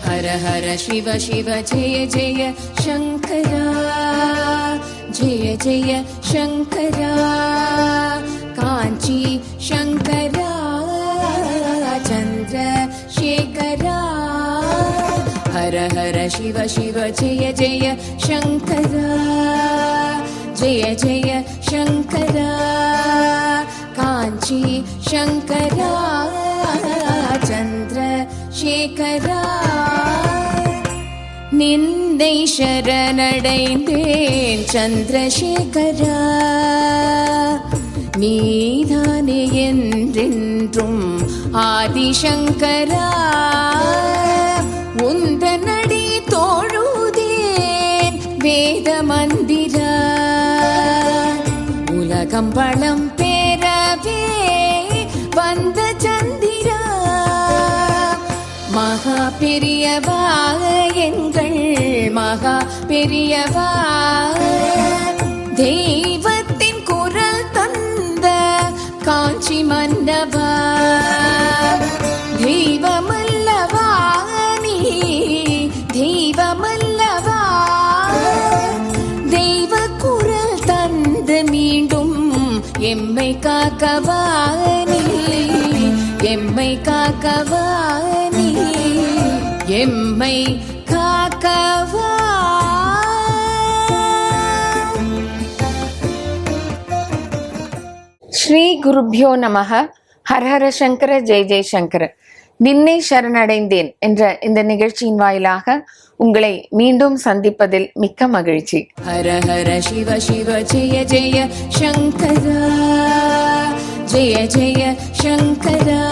हर हर शिव शिव जय जय शंकरा, जय जय शंकरा, कांची शंकरा, चंद्रशेखरा। हर हर शिव शिव जय जय शंकरा, जय जय शंकरा, कांची शंकरा, चंद्रशेखरा। நிந்தை சரணடைந்தேன் சந்திரசேகரா, நீதானே என்றென்றும் ஆதிசங்கரா. உந்தனடி தோழுதேன் வேத மந்திரா, உலகம் பலம் பெறவே வந்த சந்திரா. மகா பெரியவா எங்கள் மகா பெரியவா, தெய்வத்தின் குரல் தந்த காஞ்சி மன்னவா. தெய்வமல்லவா நீ, தெய்வமல்லவா, தெய்வ குரல் தந்து மீண்டும் எம்மை காக்கவா நீ, எம்மை காக்கவா நீ, எம்மை காக்கவா. ஸ்ரீ குருப்யோ நமக. ஹரஹர சங்கர ஜெய ஜெயசங்கர. நின்னை சரணடைந்தேன் என்ற இந்த நிகழ்ச்சியின் வாயிலாக உங்களை மீண்டும் சந்திப்பதில் மிக்க மகிழ்ச்சி. ஹரஹர சிவ சிவ ஜெய ஜெய சங்கரா, ஜெய ஜெய சங்கரா,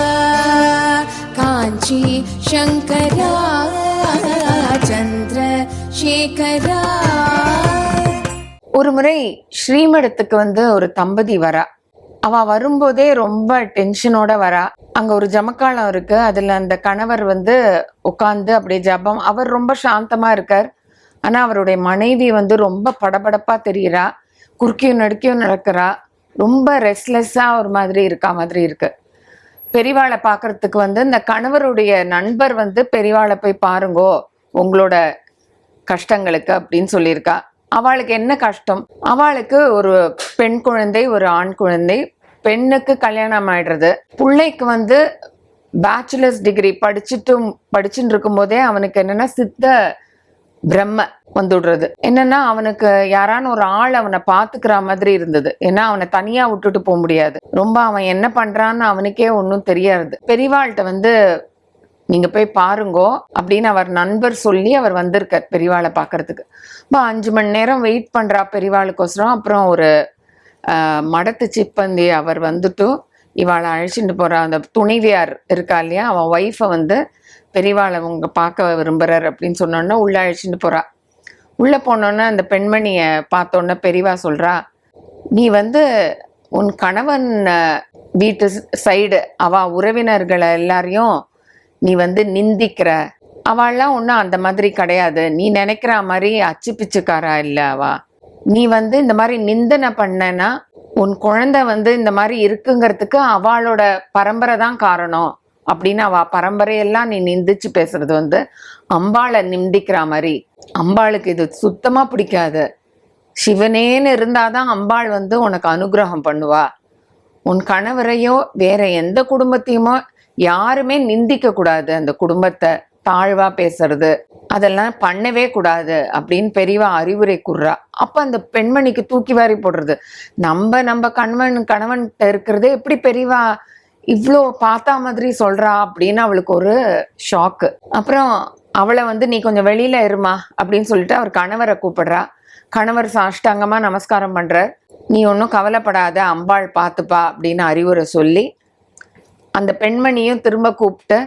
காஞ்சி சங்கரா, சந்திரசேகரா. ஒரு முறை ஸ்ரீமடத்துக்கு ஒரு தம்பதி வரா. அவ வரும்போதே ரொம்ப டென்ஷனோட வரா. அங்க ஒரு ஜமக்காலம் இருக்கு, அதுல அந்த கணவர் உட்கார்ந்து அப்படியே ஜபம். அவர் ரொம்ப சாந்தமா இருக்கார். ஆனா அவருடைய மனைவி ரொம்ப படபடப்பா தெரியுறா, குறுக்கியும் நடுக்கியும் நடக்கிறா, ரொம்ப ரெஸ்ட்லெஸ்ஸா ஒரு மாதிரி இருக்கா மாதிரி இருக்கு. பெரிவாளை பாக்குறதுக்கு இந்த கணவருடைய நண்பர் பெரிவாளை போய் பாருங்கோ உங்களோட கஷ்டங்களுக்கு அப்படின்னு சொல்லியிருக்கா. அவளுக்கு என்ன கஷ்டம்? அவளுக்கு ஒரு பெண் குழந்தை, ஒரு ஆண் குழந்தை. பெண்ணுக்கு கல்யாணம் ஆயிடுறது. பிள்ளைக்கு பேச்சுலர்ஸ் டிகிரி படிச்சுட்டு இருக்கும் போதே அவனுக்கு என்னன்னா சித்த பிரம்ம வந்துடுறது. என்னன்னா அவனுக்கு யாரான ஒரு ஆள் அவனை பாத்துக்கிற மாதிரி இருந்தது. ஏன்னா அவனை தனியா விட்டுட்டு போக முடியாது. ரொம்ப அவன் என்ன பண்றான்னு அவனுக்கே ஒன்னும் தெரியாது. பெரியவாள்கிட்ட நீங்க போய் பாருங்கோ அப்படின்னு அவர் நண்பர் சொல்லி அவர் வந்திருக்கார் பெரியவாளை பாக்குறதுக்கு. 5 மணி நேரம் வெயிட் பண்றா பெரியவாளுக்கோசரம். அப்புறம் ஒரு மடத்து சிப்பந்தி அவர் இவாளை அழைச்சிட்டு போறா. அந்த துணைவியார் இருக்கா இல்லையா, அவன் ஒய்ஃபை பெரியவாளை உங்க பார்க்க விரும்புறார் அப்படின்னு சொன்னோன்னா உள்ள அழைச்சிட்டு போறா. உள்ள போனோன்னா அந்த பெண்மணிய பார்த்தோன்னா பெரியவா சொல்றா, நீ உன் கணவன் வீட்டு சைடு அவ உறவினர்களை எல்லாரையும் நீ நிந்திக்கிற. அவள்லாம் ஒன்றும் அந்த மாதிரி கிடையாது. நீ நினைக்கிற மாதிரி அச்சு பிச்சுக்காரா இல்லை அவ. நீ இந்த மாதிரி நிந்தனை பண்ணனா உன் குழந்தை இந்த மாதிரி இருக்குங்கிறதுக்கு அவளோட பரம்பரை தான் காரணம் அப்படின்னு அவ பரம்பரையெல்லாம் நீ நிந்திச்சு பேசுறது அம்பாளை நிந்திக்கிற மாதிரி. அம்பாளுக்கு இது சுத்தமா பிடிக்காது. சிவனேன்னு இருந்தாதான் அம்பாள் உனக்கு அனுகிரகம் பண்ணுவா. உன் கணவரையோ வேற எந்த குடும்பத்தையுமோ யாருமே நிந்திக்க கூடாது. அந்த குடும்பத்தை தாழ்வா பேசுறது அதெல்லாம் பண்ணவே கூடாது அப்படின்னு பெரியவா அறிவுரை கூறுறா. அப்ப அந்த பெண்மணிக்கு தூக்கி வாரி போடுறது. நம்ம கணவன்கிட்ட இருக்கிறது எப்படி பெரியவா இவ்வளோ பார்த்தா மாதிரி சொல்றா அப்படின்னு அவளுக்கு ஒரு ஷாக்கு. அப்புறம் அவளை நீ கொஞ்சம் வெளியில இருமா அப்படின்னு சொல்லிட்டு அவர் கணவரை கூப்பிடுறா. கணவர் சாஷ்டாங்கமா நமஸ்காரம் பண்றார். நீ ஒன்றும் கவலைப்படாத, அம்பாள் பார்த்துப்பா அப்படின்னு அறிவுரை சொல்லி அந்த பெண்மணியும் திரும்ப கூப்பிட்டு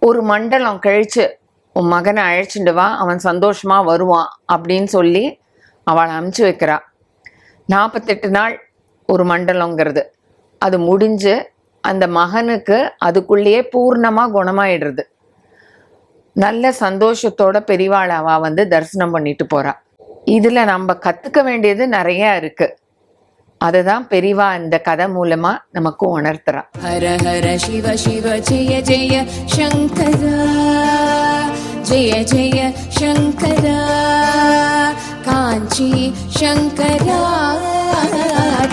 ஒரு மண்டலம் கழிச்சு உன் மகனை அழைச்சிட்டு வா, அவன் சந்தோஷமா வருவான் அப்படின்னு சொல்லி அவளை அமுச்சு வைக்கிறா. 48 நாள் ஒரு மண்டலங்கிறது அது முடிஞ்சு அந்த மகனுக்கு அதுக்குள்ளேயே பூர்ணமா குணமாயிடுறது. நல்ல சந்தோஷத்தோட பெரியவாள் அவ வந்து தரிசனம் பண்ணிட்டு போறா. இதுல நம்ம கத்துக்க வேண்டியது நிறைய இருக்கு. அதுதான் பெரியவா இந்த கதை மூலமா நமக்கு உணர்த்துறா. ஹர ஹர சிவ சிவ ஜெய ஜெய சங்கரா, ஜெய ஜெய சங்கரா, காஞ்சி சங்கரா,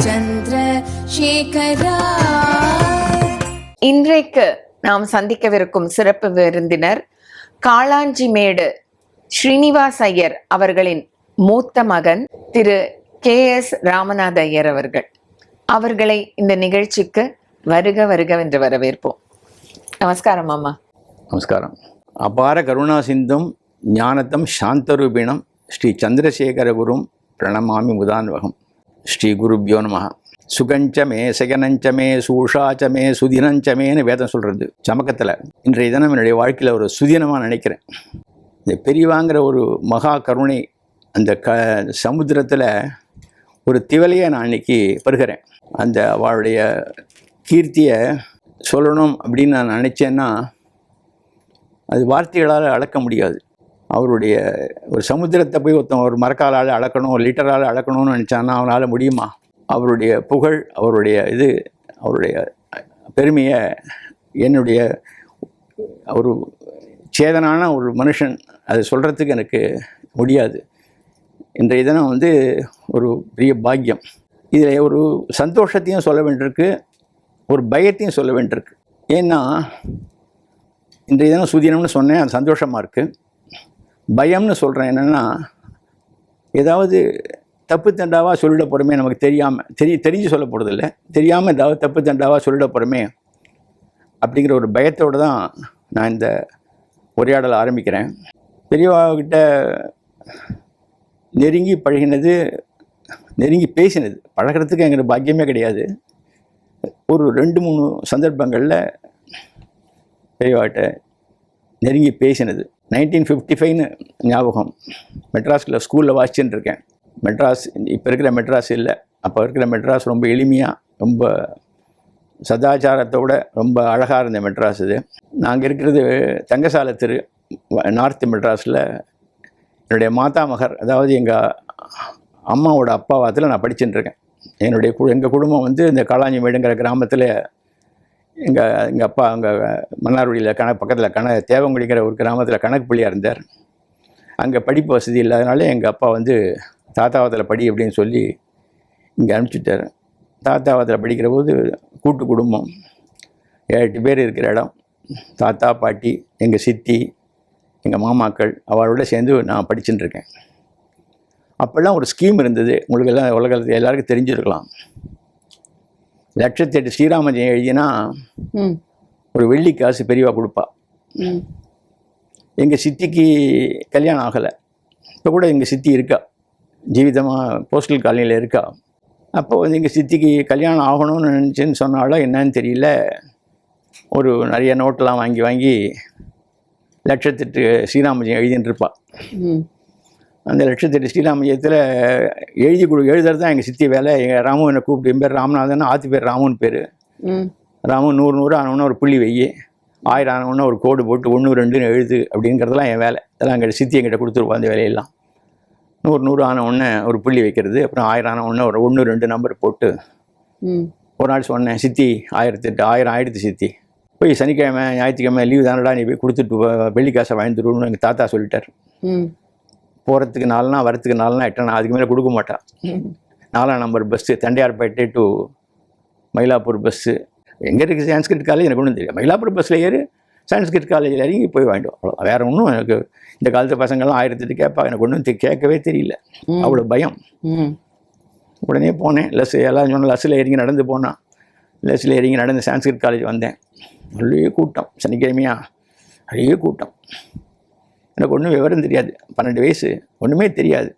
சந்திர சேகரா. இன்றைக்கு நாம் சந்திக்கவிருக்கும் சிறப்பு விருந்தினர் காளாஞ்சிமேடு ஸ்ரீனிவாஸ் ஐயர் அவர்களின் மூத்த மகன் திரு KS ராமநாத ஐயர் அவர்கள். அவர்களை இந்த நிகழ்ச்சிக்கு வருக வருகவென்று வரவேற்போம். நமஸ்காரம் அம்மா. நமஸ்காரம். அபார கருணா சிந்தும் ஞானத்தம் சாந்தரூபிணம் ஸ்ரீ சந்திரசேகர குரும் பிரணமாமி முதான்வகம். ஸ்ரீ குருப்யோ நமஹ. சுகஞ்சமே சகனஞ்சமே சூஷாச்சமே சுதினஞ்சமேன்னு வேதம் சொல்கிறது சமக்கத்தில். இன்றைய தினம் என்னுடைய வாழ்க்கையில் ஒரு சுதினமாக நினைக்கிறேன். இந்த பெரியவாங்கிற ஒரு மகா கருணை அந்த சமுத்திரத்தில் ஒரு திவலையை நான் அன்றைக்கி பருகிறேன். அந்த அவளுடைய கீர்த்தியை சொல்லணும் அப்படின்னு நான் நினச்சேன்னா அது வார்த்தைகளால் அளக்க முடியாது. அவருடைய ஒரு சமுத்திரத்தை போய் ஒருத்தன் ஒரு மரக்காலால் அளக்கணும், ஒரு லிட்டரால் அளக்கணும்னு நினச்சான்னா அவனால் முடியுமா? அவருடைய புகழ், அவருடைய அவருடைய பெருமையை என்னுடைய ஒரு சேதனான ஒரு மனுஷன் அது சொல்கிறதுக்கு எனக்கு முடியாது. இன்றைய தினம் வந்து ஒரு பெரிய பாக்கியம். இதில் ஒரு சந்தோஷத்தையும் சொல்ல வேண்டியிருக்கு, ஒரு பயத்தையும் சொல்ல வேண்டியிருக்கு. ஏன்னா இன்றைய தினம் சுதினம்னு சொன்னேன், அது சந்தோஷமாக இருக்குது. பயம்னு சொல்கிறேன் என்னென்னா, ஏதாவது தப்பு தண்டாவாக சொல்லிட போகிறோமே, நமக்கு தெரிஞ்சு சொல்ல போகிறதில்ல, தெரியாமல் ஏதாவது தப்பு தண்டாவாக சொல்லிட போகிறோமே அப்படிங்கிற ஒரு பயத்தோடு தான் நான் இந்த உரையாடலை ஆரம்பிக்கிறேன். பெரியவாகிட்ட நெருங்கி பழகினது, நெருங்கி பேசினது, பழகிறதுக்கு எங்களுக்கு பாக்கியமே கிடையாது. ஒரு 2-3 சந்தர்ப்பங்களில் பெரியவாகிட்ட நெருங்கி பேசினது 1955ன்னு ஞாபகம். மெட்ராஸில் ஸ்கூலில் வாசிச்சுட்டு இருக்கேன். மெட்ராஸ் இப்போ இருக்கிற மெட்ராஸ் இல்லை, அப்போ இருக்கிற மெட்ராஸ் ரொம்ப எளிமையாக, ரொம்ப சதாச்சாரத்தோட ரொம்ப அழகாக இருந்த மெட்ராஸ் இது. நாங்கள் இருக்கிறது தங்கசாலை தெரு, நார்த் மெட்ராஸில். என்னுடைய மாதாமகர், அதாவது எங்கள் அம்மாவோட அப்பாவாத்தில் நான் படிச்சுட்டு இருக்கேன். எங்கள் குடும்பம் வந்து இந்த காளாஞ்சிமேடுங்கிற கிராமத்தில் எங்கள் அப்பா அங்கே மன்னார்குடியில் பக்கத்தில் தேவங்குடிங்கிற ஒரு கிராமத்தில் கணக்கு பிள்ளையாக இருந்தார். அங்கே படிப்பு வசதி இல்லாதனால எங்கள் அப்பா வந்து தாத்தாவத்தில் படி அப்படின்னு சொல்லி இங்கே அனுப்பிச்சிட்டார். தாத்தாவத்தில் படிக்கிற போது கூட்டு குடும்பம், 8 பேர் இருக்கிற இடம். தாத்தா, பாட்டி, எங்கள் சித்தி, எங்கள் மாமாக்கள், அவளோட சேர்ந்து நான் படிச்சுட்டு இருக்கேன். அப்போல்லாம் ஒரு ஸ்கீம் இருந்தது, உங்களுக்கு எல்லாம் உலகத்தில் எல்லாருக்கும் தெரிஞ்சிருக்கலாம். 1,08,000 ஸ்ரீராமஜெயம் எழுதினா ஒரு வெள்ளி காசு பெரியவா கொடுப்பா. எங்கள் சித்திக்கு கல்யாணம் ஆகலை. இப்போ கூட எங்கள் சித்தி இருக்கா, ஜீவிதமாக போஸ்டல் காலனியில் இருக்கா. அப்போ வந்து எங்கள் சித்திக்கு கல்யாணம் ஆகணும்னு நினச்சின்னு சொன்னாலும் என்னன்னு தெரியல, ஒரு நிறைய நோட்டெலாம் வாங்கி 1,08,000 ஸ்ரீராமஜெயம் எழுதின்னு இருப்பாள். அந்த 1,08,000 ஸ்ரீராமஜெயத்தில் எழுதுறது தான் எங்கள் சித்தி வேலை. எங்கள் ராமு என்னை கூப்பிட்டு, என் பேர் ராமநாதன், ஆத்து பேர் ராமுன்னு பேர். ராமு 100 ஆனவுன்னா ஒரு புள்ளி வையி, 1000 ஆனவுன்னா ஒரு கோடு போட்டு 1 2ன்னு எழுது அப்படிங்கிறதெல்லாம் என் வேலை. அதெல்லாம் எங்கள் சித்தி எங்கிட்ட கொடுத்துருப்பா அந்த வேலையெல்லாம். 100 ஆனவுடனே ஒரு புள்ளி வைக்கிறது, அப்புறம் 1000 ஆனவுடனே ஒரு 1 2 நம்பர் போட்டு. ஒரு நாள் சொன்னேன், சித்தி 1008 ஆயிடுத்து சித்தி, போய் சனிக்கிழமை ஞாயிற்றுக்கிழமை லீவு தானடா, நீ போய் கொடுத்துட்டு வெள்ளிக்காசை வாங்கிட்டுருன்னு எங்கள் தாத்தா சொல்லிட்டார். போகிறதுக்கு 4 நாள், வரத்துக்கு 4 நாள், 8 நாள், அதுக்கு மேலே கொடுக்க மாட்டான். 4ஆம் number bus, Tondiarpet to Mylapore bus. எங்கே இருக்குது சான்ஸ்கிரிட் காலேஜ் எனக்கு ஒன்றும் தெரியும். மயிலாப்பூர் பஸ்ஸில் ஏறி சான்ஸ்கிரிட் காலேஜில் இறங்கி போய் வாங்கிடுவோம், அவ்வளோ. வேறு ஒன்றும் எனக்கு இந்த காலத்து பசங்கள்லாம் 1008 கேட்பா, எனக்கு ஒன்றும் கேட்கவே தெரியல, அவ்வளோ பயம். உடனே போனேன், எல்லாம் சொன்ன லஸ்ஸில் இறங்கி நடந்து போனான். லஸ்ஸில் இறங்கி நடந்து சான்ஸ்கிரிட் காலேஜ் வந்தேன். நிறைய கூட்டம், சனிக்கிழமையா நிறைய கூட்டம். எனக்கு ஒன்றும் விவரம் தெரியாது, 12 வயசு, ஒன்றுமே தெரியாது.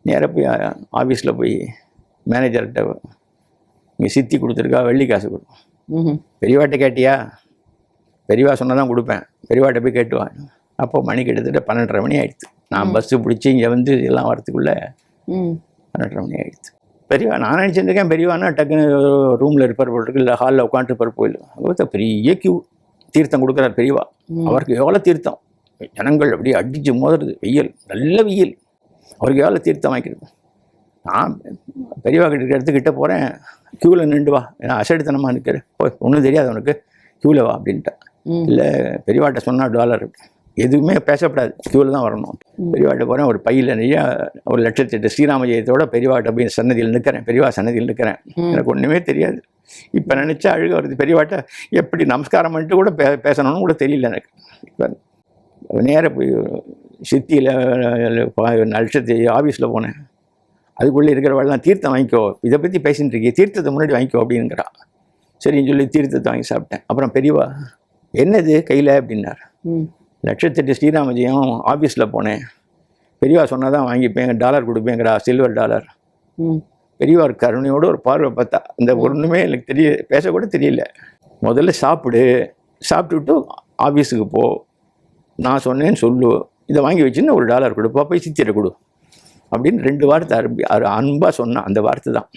நேராக போய் ஆஃபீஸில் போய் மேனேஜர்கிட்ட, இங்கே சித்தி கொடுத்துருக்கா, வெள்ளி காசு கொடுக்கும். பெரியவாட்ட கேட்டியா? பெரியவா சொன்னால் தான் கொடுப்பேன், பெரியவாட்ட போய் கேட்டுவான். அப்போ மணி கிட்டத்தட்ட 12:30 மணி ஆயிடுச்சு. நான் பஸ்ஸு பிடிச்சி இங்கே வந்து எல்லாம் வரத்துக்குள்ளே 12:30 மணி ஆயிடுச்சு. பெரியவா நான் நினச்சிருக்கேன், பெரியவானா டக்குன்னு ரூமில் இருப்பார் போல் இருக்கு, இல்லை ஹாலில் உட்காந்துருப்பார். கோயில் பெரிய கியூ, தீர்த்தம் கொடுக்குறார் பெரியவா. அவருக்கு எவ்வளோ தீர்த்தம், ஜனங்கள் அப்படியே அடிச்சு மோதுறது, வெயில் நல்ல வெயில், அவருக்கு எவ்வளோ தீர்த்தம் வாங்கிக்கிறது. நான் பெரியவா கிட்ட இடத்துக்கிட்ட போகிறேன், க்யூவில் நின்று வா, ஏன்னா அசடித்தனமாக நிற்கிற, ஒன்றும் தெரியாது அவனுக்கு, க்யூவில் வா அப்படின்ட்டேன். இல்லை பெரியவாட்ட சொன்னால் $, எதுவுமே பேசப்படாது, க்யூவில் தான் வரணும். பெரியவாட்ட போகிறேன், ஒரு பையில் நிறைய 1,08,000 ஸ்ரீராம ஜெயத்தோட பெரியவாட்ட போய் சன்னதியில் நிற்கிறேன், பெரியவா சன்னதியில் நிற்கிறேன். எனக்கு ஒன்றுமே தெரியாது. இப்போ நினச்சா அழுக வருது. பெரியவாட்ட எப்படி நமஸ்காரம் பண்ணிட்டு கூட பேசணும்னு கூட தெரியல எனக்கு. இப்போ நேராக போய் சித்தியில் நட்சத்திர ஆஃபீஸில் போனேன். அதுக்குள்ளே இருக்கிறவெல்லாம் தீர்த்தம் வாங்கிக்கோ, இதை பற்றி பேசிகிட்டு இருக்கே, தீர்த்தத்தை முன்னாடி வாங்கிக்கோ அப்படிங்கிறா. சரின்னு சொல்லி தீர்த்தத்தை வாங்கி சாப்பிட்டேன். அப்புறம் பெரியவா என்னது கையில் அப்படின்னார். 1,08,000 ஸ்ரீராம ஜெயம் ஆஃபீஸில் போனேன், பெரியவா சொன்னால் தான் வாங்கிப்பேன், $, கொடுப்பேங்கிறா, $. பெரியவா கருணையோடு ஒரு பார்வை பார்த்தா, அந்த ஒன்றுமே எனக்கு பேசக்கூட தெரியல. முதல்ல சாப்பிட்டுட்டு ஆஃபீஸுக்கு போ, நான் சொன்னேன்னு சொல்லு, இதை வாங்கி வச்சுன்னு $1 கொடுப்பா, போய் சித்திரை கொடு அப்படின்னு 2 வார்த்தை அன்பாக சொன்னான். அந்த வார்த்தை தான்.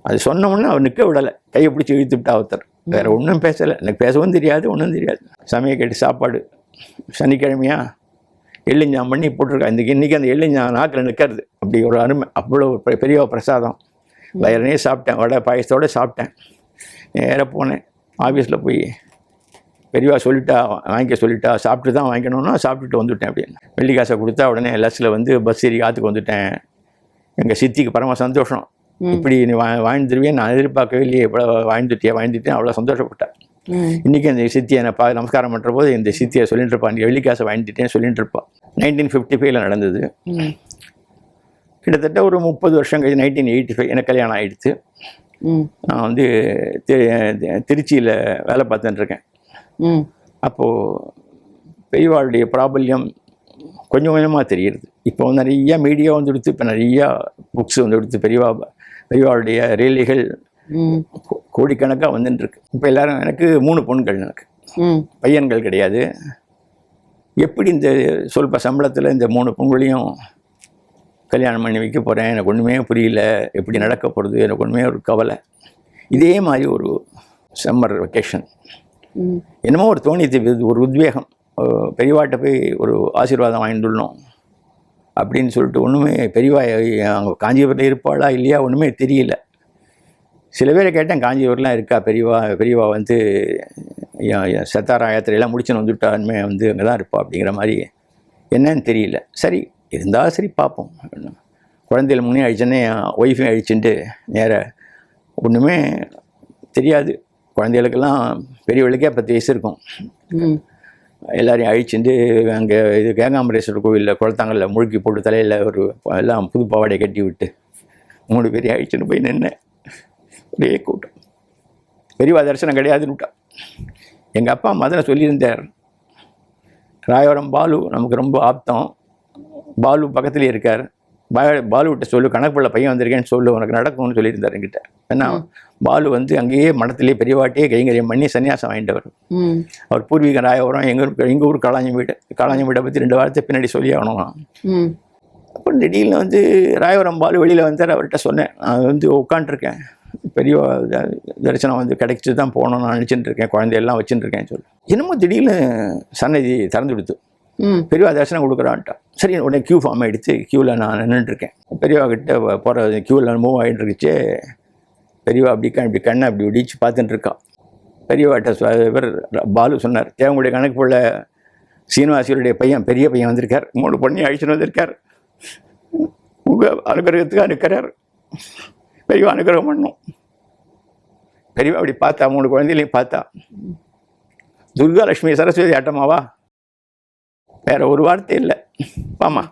அது சொன்னோம்னா அவர் நிற்க விடலை, கையை பிடிச்சி இழுத்து விட்டா ஒருத்தர். வேறு ஒன்றும் பேசலை, எனக்கு பேசவும் தெரியாது, ஒன்றும் தெரியாது. சமயம் கேட்டு சாப்பாடு சனிக்கிழமையா எள்ளிஞ்சாம் பண்ணி போட்டிருக்கா. இன்றைக்கி அந்த எள்ளிஞ்சாம் நாக்கில் நிற்கிறது, அப்படி ஒரு அருமை, அவ்வளோ பெரிய பிரசாதம். வயிறனே சாப்பிட்டேன், வடை பாயசத்தோடு சாப்பிட்டேன். நேராக போனேன் ஆஃபீஸில் போய், பெரியவா சொல்லிட்டா வாங்கிக்க சொல்லிட்டா, சாப்பிட்டு தான் வாங்கிக்கணும்னா சாப்பிட்டுட்டு வந்துவிட்டேன். அப்படின்னு வெள்ளிக்காசை கொடுத்தா உடனே லஸ்ஸில் வந்து பஸ் ஏறி ஆற்றுக்கு வந்துவிட்டேன். எங்கள் சித்திக்கு பரம சந்தோஷம். இப்படி நீ வாழ்ந்துருவேன் நான் எதிர்பார்க்கவே இல்லையே, இவ்வளோ வாழ்ந்துட்டேன், அவ்வளோ சந்தோஷப்பட்டேன். இன்றைக்கி அந்த சித்தியை நான் நமஸ்காரம் பண்ணுற போது இந்த சித்தியை சொல்லிட்டு இருப்பான், நீ வெள்ளிக்காசை வாங்கிட்டேன்னு சொல்லிட்டு இருப்பான். 1955 நடந்தது. கிட்டத்தட்ட ஒரு 30 வருஷம் கழிச்சு 1985 எனக்கு கல்யாணம் ஆகிடுச்சு. நான் வந்து திருச்சியில் வேலை பார்த்துட்டுருக்கேன். அப்போது பெரியவாளுடைய பிராபல்யம் கொஞ்சம் கொஞ்சமாக தெரியுது. இப்போ நிறையா மீடியா வந்துடுத்து, இப்போ நிறையா புக்ஸ் வந்துடுத்து, பெரியவாளுடைய ரீலிகள் கோடிக்கணக்காக வந்துட்டுருக்கு. இப்போ எல்லோரும், எனக்கு 3 பொண்கள், எனக்கு பையன்கள் கிடையாது. எப்படி இந்த சொல்ப சம்பளத்தில் இந்த 3 பொண்களையும் கல்யாணம் பண்ணி வைக்க போகிறேன், எனக்கு ஒன்றுமே புரியல, எப்படி நடக்க போகிறது, எனக்கு ஒன்றுமே ஒரு கவலை. இதே மாதிரி ஒரு சம்மர் வெக்கேஷன் என்னமோ ஒரு தோணித்து, ஒரு உத்வேகம், பெரியவாட்ட போய் ஒரு ஆசீர்வாதம் வாங்கிட்டுள்ளோம் அப்படின்னு சொல்லிட்டு. ஒன்றுமே பெரியவா அங்கே காஞ்சிபுரத்தில் இருப்பாளா இல்லையா ஒன்றுமே தெரியல. சில பேரை கேட்டேன், காஞ்சிபுரம்லாம் இருக்கா பெரியவா வந்து சத்தாரா யாத்திரையெல்லாம் முடிச்சுன்னு வந்துவிட்டாலுமே வந்து அங்கே தான் இருப்பா அப்படிங்கிற மாதிரி. என்னன்னு தெரியல. சரி இருந்தால் சரி பார்ப்போம். குழந்தைகள் முன்னே அழிச்சோன்னே ஒய்ஃபையும் அழிச்சுட்டு நேராக ஒன்றுமே தெரியாது. குழந்தைகளுக்கெல்லாம் பெரியவளுக்கே 10 வயசு இருக்கும். எல்லாரையும் அழிச்சுட்டு அங்கே இது கேங்காம்பரேஸ்வரர் கோவிலில் குளத்தாங்கல்ல முழுக்கி போட்டு தலையில் ஒரு எல்லாம் புது பாவாடையை கட்டி விட்டு 3 பேரையும் அழிச்சுட்டு போய் நின்னேன். ஒரே கூட்டம். பெரியவா தரிசனம் கிடையாதுன்னு விட்டா. எங்கள் அப்பா மதனை சொல்லியிருந்தார், ராயவரம் பாலு நமக்கு ரொம்ப ஆப்தம், பாலு பக்கத்துலேயே இருக்கார், பாலுவிட்ட சொல்லு, கணக்குள்ள பையன் வந்திருக்கேன்னு சொல்லு, உனக்கு நடக்கும்னு சொல்லியிருந்தார் என்கிட்ட. ஏன்னா பாலு வந்து அங்கேயே மடத்திலே பெரியவாட்டையே கைங்கரியம் பண்ணி சன்னியாசம் வாங்கிட்டவர். அவர் பூர்வீக ராயவரம், எங்கள் ஊர் காளாஞ்சி வீட்டை பற்றி 2 வாரத்தை பின்னாடி சொல்லி ஆகணும். அப்புறம் திடீர்னு வந்து ராயவரம் பாலு வெளியில் வந்தார். அவர்கிட்ட சொன்னேன், நான் வந்து உட்காண்ட்ருக்கேன், பெரிய தரிசனம் வந்து கிடைச்சி தான் போகணும்னு நான் நினச்சிட்டு இருக்கேன், குழந்தையெல்லாம் வச்சுட்டு இருக்கேன்னு சொல்லி. என்னமோ திடீர்னு சன்னதி திறந்து கொடுத்து பெரியவா தரிசனம் கொடுக்குறான்ட்டா. சரி உடனே க்யூ ஃபார்ம் எடுத்து க்யூவில் நான் நின்றுட்டுருக்கேன். பெரியவா கிட்ட போகிற க்யூவில் மூவ் ஆகிட்டு இருந்துச்சு. பெரியவா இப்படி கண்ணை அப்படி இடிச்சு பார்த்துட்டு இருக்கா. பெரியவாட்ட இவர் பாலு சொன்னார், தேவங்களுடைய கணக்கு போல சீனிவாசியருடைய பையன், பெரிய பையன் வந்திருக்கார், 3 பொண்ணையும் அழிச்சுன்னு வந்திருக்கார், உங்கள் அனுகிரகத்துக்காக நிற்கிறார், பெரியவா அனுகிரகம் பண்ணும். பெரியவா அப்படி பார்த்தா, 3 குழந்தைகளையும் பார்த்தா, துர்கா லட்சுமி சரஸ்வதி ஆட்டமாவா, வேற ஒரு வார்த்தை இல்லை, பாமா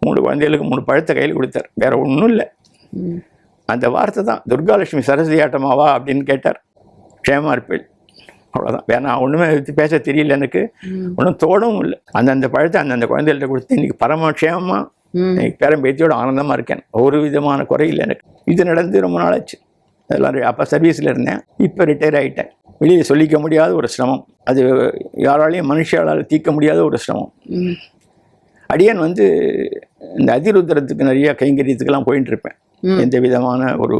3 குழந்தைகளுக்கு 3 பழத்தை கையில் கொடுத்தார், வேற ஒன்றும் இல்லை. அந்த வார்த்தை தான், துர்காலட்சுமி சரஸ்வதி ஆட்டமாவா அப்படின்னு கேட்டார். க்ஷேமா இருப்பேன், அவ்வளோதான். வேற நான் ஒன்றுமே பேச தெரியல, எனக்கு ஒன்றும் தோடவும் இல்லை. அந்தந்த பழத்தை அந்தந்த குழந்தைகள்கிட்ட கொடுத்து இன்னைக்கு பரமக்ஷேமமாக இன்னைக்கு பேரம்பேத்தியோட ஆனந்தமாக இருக்கேன், ஒரு விதமான குறையில் எனக்கு. இது நடந்து ரொம்ப நாளாச்சு. எல்லோரும் அப்போ சர்வீஸில் இருந்தேன், இப்போ ரிட்டையர் ஆகிட்டேன். வெளியில் சொல்லிக்க முடியாத ஒரு சிரமம், அது யாராலையும் மனுஷாலால் தீர்க்க முடியாத ஒரு சிரமம். அடியன் வந்து இந்த அதிருத்திரத்துக்கு நிறைய கைங்கரியத்துக்கெல்லாம் போயிட்டு இருப்பேன். எந்த விதமான ஒரு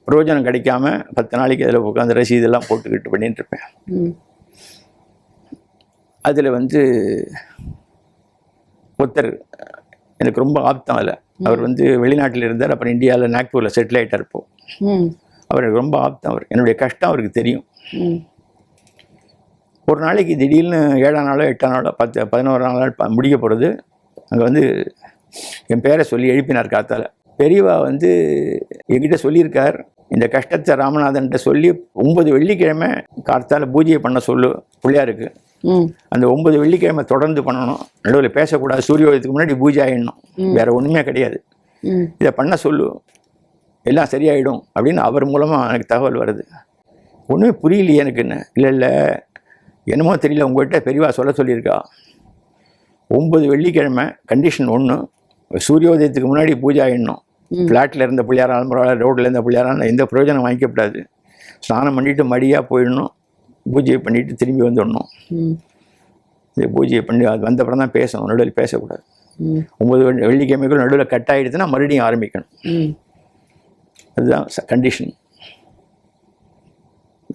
பிரயோஜனம் கிடைக்காம 10 நாளைக்கு அதில் உட்காந்து ரசீதெல்லாம் போட்டுக்கிட்டு பண்ணிட்டு இருப்பேன். அதில் வந்து ஒருத்தர் எனக்கு ரொம்ப ஆப்தம். அதில் அவர் வந்து வெளிநாட்டில் இருந்தார், அப்புறம் இந்தியாவில் நாக்பூரில் செட்டில் ஆகிட்டார். இப்போ அவர் எனக்கு ரொம்ப ஆப்தம். அவர் என்னுடைய கஷ்டம் அவருக்கு தெரியும். ஒரு நாளைக்கு திடீர்னு 7ஆம் நாளோ 8ஆம் நாளோ 11ஆம் நாள் முடிக்க போகிறது, அங்கே வந்து என் பேரை சொல்லி எழுப்பினார் காத்தால். பெரியவா வந்து என்கிட்ட சொல்லியிருக்கார், இந்த கஷ்டத்தை ராமநாதன்கிட்ட சொல்லி 9 வெள்ளிக்கிழமை காத்தால் பூஜையை பண்ண சொல்லு பிள்ளையாருக்கு. அந்த 9 வெள்ளிக்கிழமை தொடர்ந்து பண்ணணும், நடுவில் பேசக்கூடாது, சூரியோதயத்துக்கு முன்னாடி பூஜை ஆகிடணும், வேற ஒன்றுமே கிடையாது. இதை பண்ண சொல்லு, எல்லாம் சரியாயிடும் அப்படின்னு அவர் மூலமாக எனக்கு தகவல் வருது. ஒன்றுமே புரியலையே எனக்கு. என்ன இல்லை என்னமோ தெரியல, உங்கள்கிட்ட பெரியவா சொல்ல சொல்லியிருக்கா, 9 வெள்ளிக்கிழமை கண்டிஷன் 1, சூரியோதயத்துக்கு முன்னாடி பூஜை ஆகிடணும். ஃப்ளாட்டில் இருந்த பிள்ளையாரால் ரோட்டில் இருந்த பிள்ளையாரால் எந்த பிரயோஜனம் வாங்கிக்கப்படாது. ஸ்நானம் பண்ணிவிட்டு மடியாக போயிடணும், பூஜையை பண்ணிவிட்டு திரும்பி வந்துடணும். இந்த பூஜையை பண்ணி அது வந்த அப்புறம் தான் பேசணும், நடுவில் பேசக்கூடாது. 9 வெள்ளிக்கிழமைக்குள் நடுவில் கட் ஆகிடுதுன்னா மறுபடியும் ஆரம்பிக்கணும். அதுதான் கண்டிஷன்.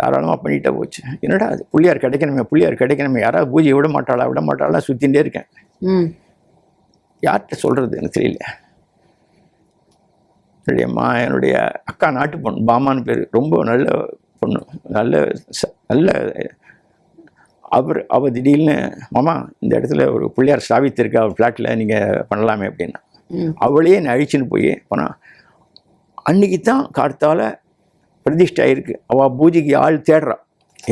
தாராளமாக பண்ணிகிட்டே போச்சு. என்னடா அது பிள்ளையார் கிடைக்கணுமே, யாராவது பூஜையை விட மாட்டாளா சுற்றிகிட்டே இருக்கேன். யார்கிட்ட சொல்கிறது எனக்கு தெரியல. என்னுடைய அக்கா நாட்டு பொண்ணு பாமான்னு பேர், ரொம்ப நல்ல பொண்ணு, நல்ல அவள் திடீர்னு, மாமா இந்த இடத்துல ஒரு பிள்ளையார் ஸ்தாபித்திருக்கா அவர் ஃப்ளாட்டில், நீங்கள் பண்ணலாமே அப்படின்னா. அவளையே என்னை அழிச்சுன்னு போய் போனால் அன்றைக்கி தான் கார்த்தால பிரதிஷ்டை ஆகிருக்கு. அவள் பூஜைக்கு ஆள் தேடுறா,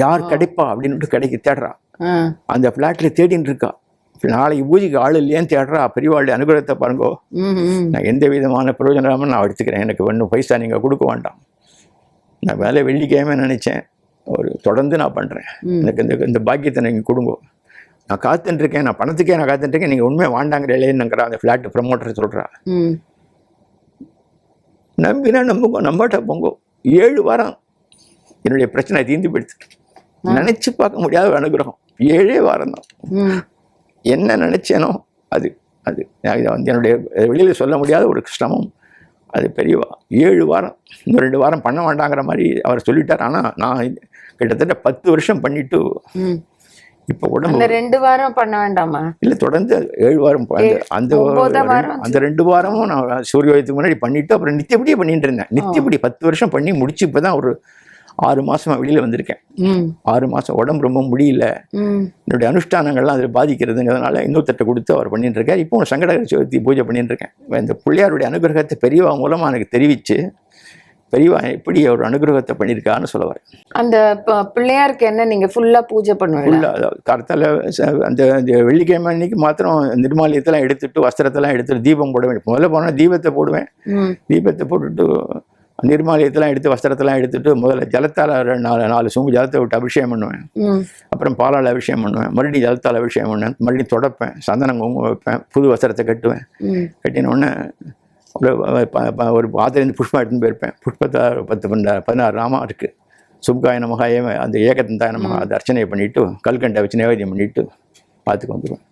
யார் கிடைப்பா அப்படின்ட்டு தேடுறா. அந்த ஃப்ளாட்டில் தேடின்னு இருக்கா. நாளைக்கு பூஜைக்கு ஆள் இல்லையான்னு தேடுறா. பெரியவாளுடைய அனுகிரகத்தை பாருங்கோ, நான் எந்த விதமான பிரயோஜனமும் நான் எடுத்துக்கிறேன், எனக்கு ஒன்றும் பைசா நீங்கள் கொடுக்க வேண்டாம். நான் வேலை வெள்ளிக்கிழமை நினச்சேன், தொடர்ந்து நான் பண்ணுறேன், எனக்கு இந்த பாக்கியத்தை நீங்கள் கொடுங்கோ, நான் காத்துட்டுருக்கேன், நான் பணத்துக்கே நான் காத்துட்டுருக்கேன், நீங்கள் உண்மையை வாண்டாங்கிற இல்லைன்னுங்கிறா அந்த ஃப்ளாட்டு ப்ரமோட்டர் சொல்கிறா. நம்பினா நம்பாட்டா போங்கோ. 7 வாரம் என்னுடைய பிரச்சனை தீர்ந்து போயிடுச்சு. நினச்சி பார்க்க முடியாத ஒரு அனுகிரகம். 7 வாரம் தான். என்ன நினச்சேனோ அது அது வந்து என்னுடைய வெளியில் சொல்ல முடியாத ஒரு சிரமம். அது பெரியவா 7 வாரம், இன்னும் 2 வாரம் பண்ண வேண்டாங்கிற மாதிரி அவர் சொல்லிட்டார். ஆனால் நான் கிட்டத்தட்ட 10 வருஷம் பண்ணிட்டு இப்போ உடம்பு 2 வாரம் பண்ண வேண்டாமா? இல்லை, தொடர்ந்து 7 வாரம். அந்த 2 வாரமும் நான் சூரியோதயத்துக்கு முன்னாடி பண்ணிவிட்டு அப்புறம் நித்தியப்படியே பண்ணிட்டு இருந்தேன். நித்தியப்படி 10 வருஷம் பண்ணி முடிச்சு இப்போ தான் ஒரு 6 மாதமாக வெளியில் வந்திருக்கேன். 6 மாதம் உடம்பு ரொம்ப முடியல, என்னுடைய அனுஷ்டானங்கள்லாம் அதில் பாதிக்கிறதுங்கிறதுனால இன்னொருத்தட்ட கொடுத்து அவர் பண்ணிட்டு இருக்கார். இப்போ சங்கட சதுர்த்தி பூஜை பண்ணிட்டு இருக்கேன். இந்த பிள்ளையாருடைய அனுகிரகத்தை பெரியவா மூலமாக எனக்கு தெரிவித்து பெரியவா எப்படி ஒரு அனுகிரகத்தை பண்ணியிருக்கான்னு சொல்ல வரேன். அந்த பிள்ளையாருக்கு என்ன நீங்கள் ஃபுல்லாக பூஜை பண்ணுவீங்க? ஃபுல்லாக காலத்தால் அந்த வெள்ளிக்கிழமை அன்னைக்கு மாத்திரம் நிர்மாலயத்தெல்லாம் எடுத்துட்டு வஸ்திரத்தெல்லாம் எடுத்துட்டு தீபம் போட வேண்டும். முதல்ல போனால் தீபத்தை போடுவேன். தீபத்தை போட்டுட்டு நிர்மாலயத்தெல்லாம் எடுத்து வஸ்திரத்தெல்லாம் எடுத்துட்டு முதல்ல ஜலத்தால் 4 சொம்பு ஜலத்தை விட்டு அபிஷேகம் பண்ணுவேன். அப்புறம் பாலால் அபிஷேகம் பண்ணுவேன். மறுபடியும் ஜலத்தால் அபிஷேகம் பண்ணுவேன். மறுபடியும் தொடப்பேன், சந்தனம் குங்குமம் வைப்பேன், புது வஸ்திரத்தை கட்டுவேன். கட்டினோடனே ஒரு பாத்திரம் புஷ்பம் எடுத்துன்னு போயிருப்பேன். புஷ்பத்தால் 16 ராமம் இருக்குது. சுப்காய நமகாய அந்த ஏகத்தந்தாய நமகா அந்த அர்ச்சனையை பண்ணிவிட்டு கல்கண்டை வச்சு நைவேத்தியம் பண்ணிவிட்டு பார்த்துக்கு வந்துடுவேன்.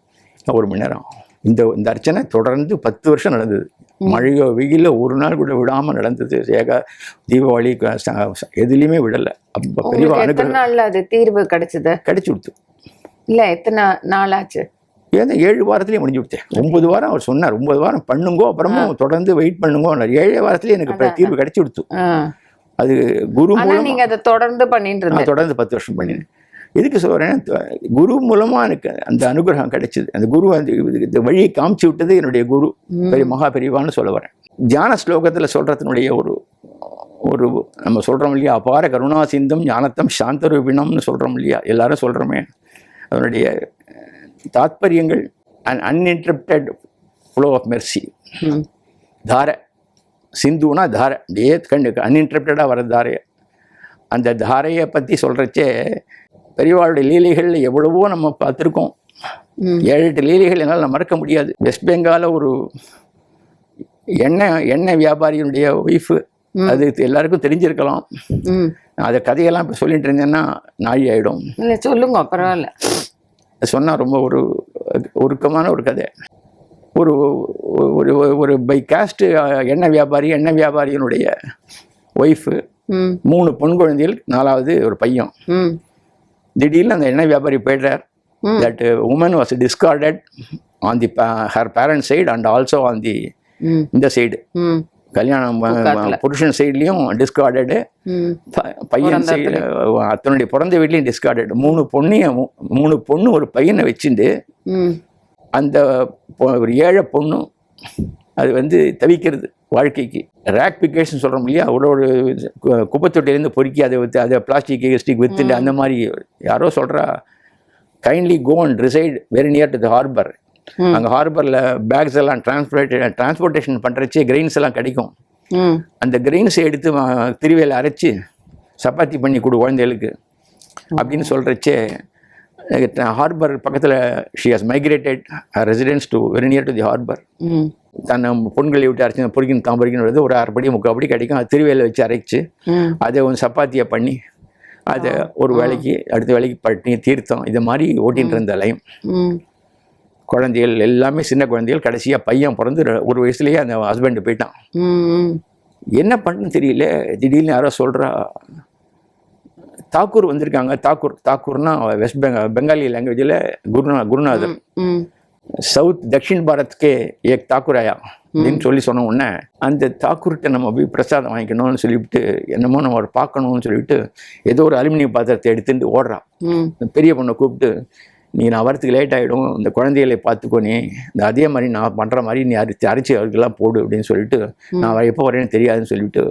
1 மணி நேரம். இந்த அர்ச்சனை தொடர்ந்து 10 வருஷம் நடந்தது. மழையோ வெயிலில் ஒரு நாள் கூட விடாமல் நடந்தது. தீபாவளி எதுலேயுமே விடலை. அப்போ பெரிய நாளில் அது தீர்வு கிடைச்சி கொடுத்து. இல்லை, எத்தனை நாள் ஆச்சு? ஏன்னா 7 வாரத்துலேயே முடிஞ்சு கொடுத்தேன். 9 வாரம் அவர் சொன்னார், 9 வாரம் பண்ணுங்கோ, அப்புறமும் தொடர்ந்து வெயிட் பண்ணுங்கோ. 7 வாரத்துலேயே எனக்கு தீர்வு கிடைச்சி கொடுத்து. அது குரு மூலம் நீங்கள் அதை தொடர்ந்து பண்ணிட்டு நான் தொடர்ந்து 10 வருஷம் பண்ணினேன். எதுக்கு சொல்கிறேன், குரு மூலமாக எனக்கு அந்த அனுகிரகம் கிடைச்சிது. அந்த குரு அந்த வழியை காமிச்சு விட்டது என்னுடைய குரு பெரிய மகா பெரியவான்னு சொல்ல வரேன். தியான ஸ்லோகத்தில் சொல்கிறதுனுடைய ஒரு நம்ம சொல்கிறோம் இல்லையா, அபார கருணாசிந்தம் ஞானத்தம் சாந்தரூபிணம்னு சொல்கிறோம் இல்லையா, எல்லாரும் சொல்கிறோமே. அதனுடைய தாத்பரியங்கள் and uninterrupted flow of mercy. தாரை சிந்துனா தாரை, அப்படியே கண்டுக்கு அன்இன்டரப்டடாக வர தாரையை. அந்த தாரையை பற்றி சொல்கிறச்சே பெரியவாளுடைய லீலைகளில் எவ்வளவோ நம்ம பார்த்துருக்கோம். 7-8 லீலைகள் என்னால் நான் மறக்க முடியாது. வெஸ்ட் பெங்காலில் ஒரு எண்ணெய் வியாபாரியினுடைய ஒய்ஃபு, அது எல்லாருக்கும் தெரிஞ்சிருக்கலாம். அதை கதையெல்லாம் இப்போ சொல்லிட்டு இருந்தேன்னா நாழி ஆகிடும். இல்லை, சொல்லுங்க, பரவாயில்ல. சொன்னால் ரொம்ப ஒரு உருக்கமான ஒரு கதை. ஒரு ஒரு ஒரு பை காஸ்ட் எண்ணெய் வியாபாரியினுடைய ஒய்ஃபு, 3 பெண் குழந்தைகள், 4வது ஒரு பையன். திடீர்னு அந்த எண்ணெய் வியாபாரி போய்டார். That woman was discarded on the her parents' side and also on the இந்த சைடு கல்யாணம் புருஷன் சைட்லேயும் டிஸ்கார்டடு, பையன் சைடு தன்னுடைய பிறந்த வீட்லேயும் டிஸ்கார்டடு. 3 பொண்ணு ஒரு பையனை வச்சுட்டு அந்த ஒரு ஏழை பொண்ணு அது வந்து தவிக்கிறது வாழ்க்கைக்கு. ரேக்பிகேஷன் சொல்கிறோம் இல்லையா, ஒரு குப்பத்தொட்டிலேருந்து பொறுக்கி அதை பிளாஸ்டிக் ஸ்டிக் வித்துட்டு அந்த மாதிரி யாரோ சொல்கிறா. Kindly go and reside very near to the harbour. அங்கே ஹார்பரில் பேக்ஸ் எல்லாம் டிரான்ஸ்போர்ட்டேஷன் பண்ணுறச்சே கிரெயின்ஸ் எல்லாம் கிடைக்கும். அந்த கிரெயின்ஸை எடுத்து திருவையில் அரைச்சி சப்பாத்தி பண்ணி கொடு குழந்தைகளுக்கு அப்படின்னு சொல்கிறச்சே ஹார்பர் பக்கத்தில் she has migrated residence to very near to the harbour. தன்னை பொண்களை விட்டு அரைச்சி பொறிக்கணும் தான் பொறிக்கணும் ஒரு 6 படி 3 படி கிடைக்கும். அது திருவையில் வச்சு அரைச்சி அதை ஒரு சப்பாத்தியை பண்ணி அதை ஒரு வேலைக்கு அடுத்த வேலைக்கு பட்டி தீர்த்தம் இது மாதிரி ஓட்டின்னு இருந்த லைம். குழந்தைகள் எல்லாமே சின்ன குழந்தைகள். கடைசியாக பையன் பிறந்து 1 வயசுலேயே அந்த ஹஸ்பண்டு போயிட்டான். என்ன பண்ணுன்னு தெரியல. திடீர்னு யாரோ சொல்கிறா தாக்கூர் வந்திருக்காங்க. தாக்கூர்னா வெஸ்ட் பெங்காலி லாங்குவேஜில் குருநாதர். சவுத் தக்ஷின் பாரத்கே ஏக் தாக்கூர் ஆயா அப்படின்னு சொன்ன உடனே அந்த தாக்கூர்கிட்ட நம்ம போய் பிரசாதம் வாங்கிக்கணும்னு சொல்லிவிட்டு என்னமோ நம்ம அவரை பார்க்கணும்னு சொல்லிவிட்டு ஏதோ ஒரு அலுமினியம் பாத்திரத்தை எடுத்துட்டு ஓடுறான். பெரிய பொண்ணை கூப்பிட்டு நான் வரத்துக்கு லேட் ஆகிடும், இந்த குழந்தைகளை பார்த்துக்கோனே, இந்த அதே மாதிரி நான் பண்ணுற மாதிரி நீ அரைச்சி அவருக்கெல்லாம் போடு அப்படின்னு சொல்லிட்டு நான் எப்போ வரேன்னு தெரியாதுன்னு சொல்லிட்டு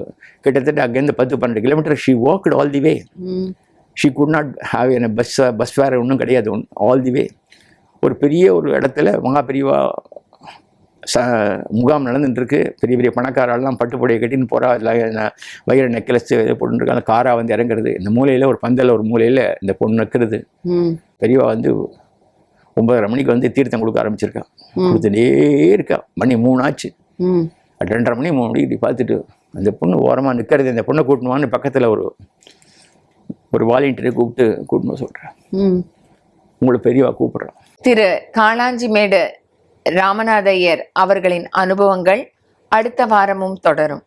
கிட்டத்தட்ட அங்கேருந்து 10-12 kilometre she walked all the way. She could not have என்ன பஸ் ஃபேர் ஒன்றும் கிடையாது. ஆல் தி வே ஒரு பெரிய ஒரு இடத்துல மகா பெரியவா முகாம் நடந்துட்டுருக்கு. பெரிய பெரிய பணக்காரெல்லாம் பட்டுப்புடையை கட்டின்னு போகிறா. அதில் வயிறு நெக்லஸ் போட்டுருக்காங்க. காரா வந்து இறங்குறது. இந்த மூலையில் ஒரு பந்தலில் ஒரு மூலையில் இந்த பொண்ணு நிற்கிறது. பெரியவா வந்து 9:30 மணிக்கு வந்து தீர்த்தம் கொடுக்க ஆரம்பிச்சிருக்கா. கொடுத்துட்டே இருக்கா. மணி 3 ஆச்சு. 2:30 மணி 3 மணிக்கு பார்த்துட்டு அந்த பொண்ணு ஓரமாக நிற்கிறது. அந்த பொண்ணை கூட்டணுவான்னு பக்கத்தில் ஒரு வாலண்டியரை கூட்டணும் சொல்கிறேன். உங்களை பெரியவா கூப்பிட்றான். திரு காளாஞ்சிமேடு ராமநாத ஐயர் அவர்களின் அனுபவங்கள் அடுத்த வாரமும் தொடரும்.